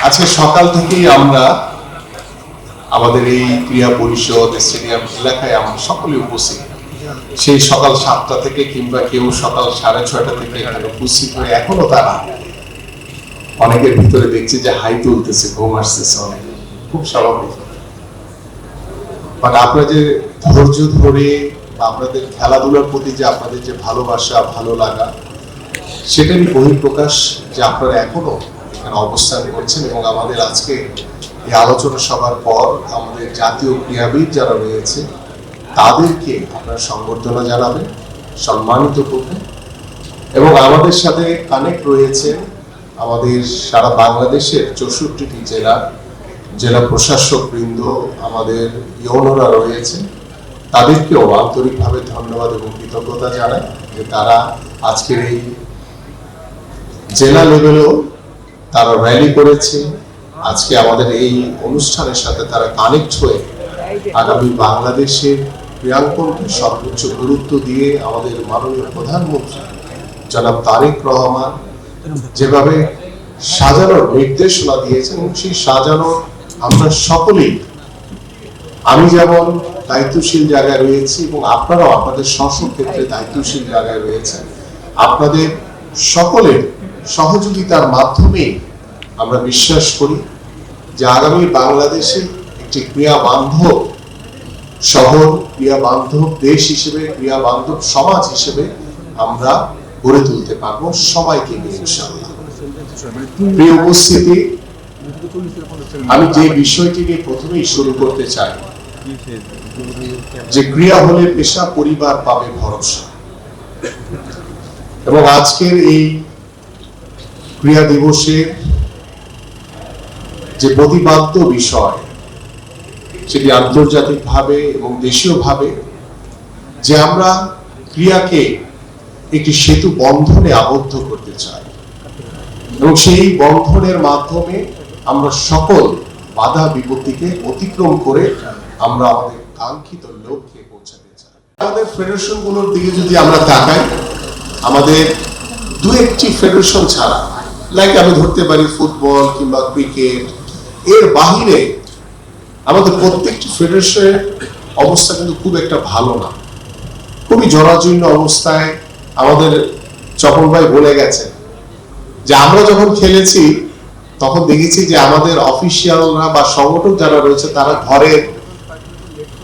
আজকে সকাল থেকেই আমরা আমাদের এই ক্রীড়া পরিষদ স্টেডিয়াম এলাকায় আমরা সকলে উপস্থিত, সেই সকাল 7টা থেকে কিংবা কেউ সকাল 6:30 থেকে এখানে উপস্থিত হয়ে এখনো তারা অনেকের ভিতরে দেখছি যে হাই তুলতেছে, ঘুম আসতেছে অনেক, খুব স্বাভাবিক। বাট আপনারা যে ধৈর্য ধরে আপনাদের খেলাধুলার প্রতি যে আপনাদের যে ভালোবাসা, ভালো লাগা, সেটারই বহিঃপ্রকাশ যে আপনারা এখনো এখানে অবস্থান করছেন। এবং আমাদের আজকে এই আলোচনা সভার পর আমাদের জাতীয় ক্রীড়াবিদ যারা রয়েছে তাদেরকে আপনারা সংবর্ধনা জানাবেন, সম্মানিত করবেন। এবং আমাদের সাথে কানেক্ট রয়েছে আমাদের সারা বাংলাদেশের 64টি জেলা প্রশাসক বৃন্দ, আমাদের ইউনোরা রয়েছে, তাদেরকেও আন্তরিকভাবে ধন্যবাদ এবং কৃতজ্ঞতা জানাই যে তারা আজকের এই জেলা লেভেলেও তারা র্যালি করেছে। আজকে আমাদের এই অনুষ্ঠানের সাথে তারা কানেক্ট হয়ে আগামী বাংলাদেশের ক্রীড়াঙ্গনকে সর্বোচ্চ গুরুত্ব দিয়ে আমাদের মাননীয় প্রধানমন্ত্রী জনাব তারেক রহমান যেভাবে সাজানোর নির্দেশনা দিয়েছেন, এবং সেই সাজানো আমরা সকলেই, আমি যেমন দায়িত্বশীল জায়গায় রয়েছি এবং আপনারাও আপনাদের স্ব ক্ষেত্রে দায়িত্বশীল জায়গায় রয়েছেন, আপনাদের সকলের সহযোগিতার মাধ্যমে আমরা বিশ্বাস করি যে আগামী বাংলাদেশে একটি ক্রীড়া বান্ধব শহর, ক্রীড়া বান্ধব দেশ হিসেবে, ক্রীড়া বান্ধব সমাজ হিসেবে আমরা গড়ে তুলতে পারবো সবাইকে নিয়ে ইনশাআল্লাহ। প্রিয় উপস্থিতি, আমি যে বিষয়টি নিয়ে প্রথমেই শুরু করতে চাই যে ক্রীড়া হলে পেশা, পরিবার পাবে ভরসা। এবং আজকের এই ক্রীড়া দিবসের যে প্রতিপাদ্য বিষয়, সেটি আন্তর্জাতিকভাবে এবং দেশীয়ভাবে যে আমরা ক্রীড়াকে একটি সেতু বন্ধনে আবদ্ধ করতে চাই, এবং সেই বন্ধনের মাধ্যমে আমরা সকল বাধা বিপত্তিকে অতিক্রম করে আমরা আমাদের কাঙ্ক্ষিত লক্ষ্যে পৌঁছাতে চাই। আমাদের ফেডারেশনগুলোর দিকে যদি আমরা তাকাই, আমাদের দু একটি ফেডারেশন ছাড়া, লাইক আমি ধরতে পারি ফুটবল কিংবা ক্রিকেট, এর বাহিরে আমাদের প্রত্যেকটি ফেডারেশনের অবস্থা কিন্তু খুব একটা ভালো না, খুবই জরাজীর্ণ অবস্থায়। আমাদের চপল ভাই বলে গেছেন যে আমরা যখন খেলেছি তখন দেখেছি যে আমাদের অফিসিয়ালরা বা সংগঠক যারা রয়েছে তারা ঘরের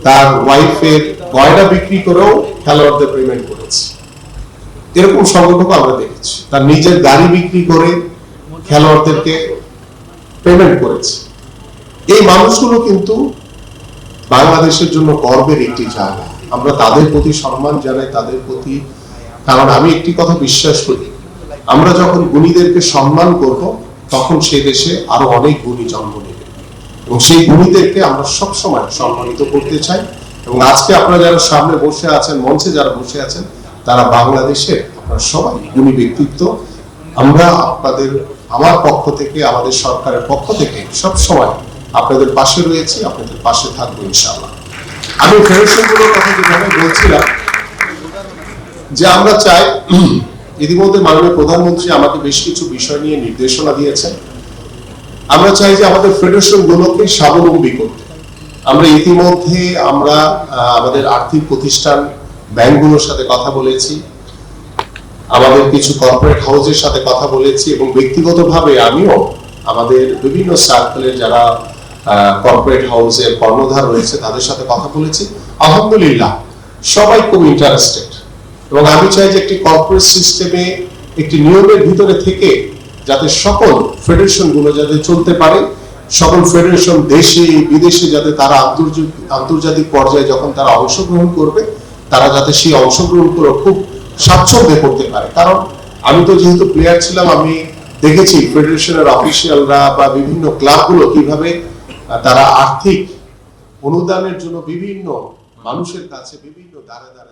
তার ওয়াইফের গয়না বিক্রি করেও খেলোয়াড়দের পেমেন্ট করেছে। এরকম সংগঠক আমরা দেখেছি, তার নিজের গাড়ি বিক্রি করে খেলোয়াড়দেরকে পেমেন্ট করেছে। এই মানুষগুলো কিন্তু বাংলাদেশের জন্য গর্বের একটি জায়গা। আমরা তাদের প্রতি সম্মান জানাই, তাদের প্রতি, কারণ আমি একটি কথা বিশ্বাস করি, আমরা যখন গুণীদেরকে সম্মান করব তখন সেই দেশে আরো অনেক গুণী জন্ম নেবে, এবং সেই গুণীদেরকে আমরা সবসময় সম্মানিত করতে চাই। এবং আজকে আপনারা যারা সামনে বসে আছেন, মঞ্চে যারা বসে আছেন, তারা বাংলাদেশের আপনারা সবাই গুণী ব্যক্তিত্ব। আমরা আপনাদের, আমার পক্ষ থেকে, আমাদের সরকারের পক্ষ থেকে সবসময় আপনাদের পাশে রয়েছি, আপনাদের পাশে থাকবো ইনশাআল্লাহ। আমি ফেডারেশনগুলোর কথা যেভাবে বলছিলাম যে আমরা চাই, ইতিমধ্যে মাননীয় প্রধানমন্ত্রী আমাকে বেশ কিছু বিষয় নিয়ে নির্দেশনা দিয়েছেন। আমরা চাই যে আমাদের ফেডারেশনগুলোকে স্বাবলম্বী করতে। আমরা ইতিমধ্যে আমাদের আর্থিক প্রতিষ্ঠান ব্যাংকগুলোর সাথে কথা বলেছি, আমাদের কিছু কর্পোরেট হাউসের সাথে কথা বলেছি, এবং ব্যক্তিগতভাবে আমিও আমাদের বিভিন্ন সার্কেলের যারা কর্পোরেট হাউসের কর্ণধার রয়েছে তাদের সাথে কথা বলেছি। আলহামদুলিল্লাহ সবাই খুব ইন্টারেস্টেড, এবং আমি চাই যে একটি কর্পোরেট সিস্টেমে একটি নিয়মের ভিতরে থেকে যাতে সকল ফেডারেশনগুলো যাতে চলতে পারে, সকল ফেডারেশন দেশে বিদেশে যাতে তারা আন্তর্জাতিক পর্যায়ে যখন তারা অংশগ্রহণ করবে, তারা যাতে সেই অংশগ্রহণ করে খুব স্বাচ্ছন্দ্যে করতে পারে। কারণ আমি তো যেহেতু প্লেয়ার ছিলাম, আমি দেখেছি ফেডারেশনের অফিসিয়ালরা বা বিভিন্ন ক্লাবগুলো কিভাবে তারা আর্থিক অনুদানের জন্য বিভিন্ন মানুষের কাছে বিভিন্ন দ্বারে দ্বারে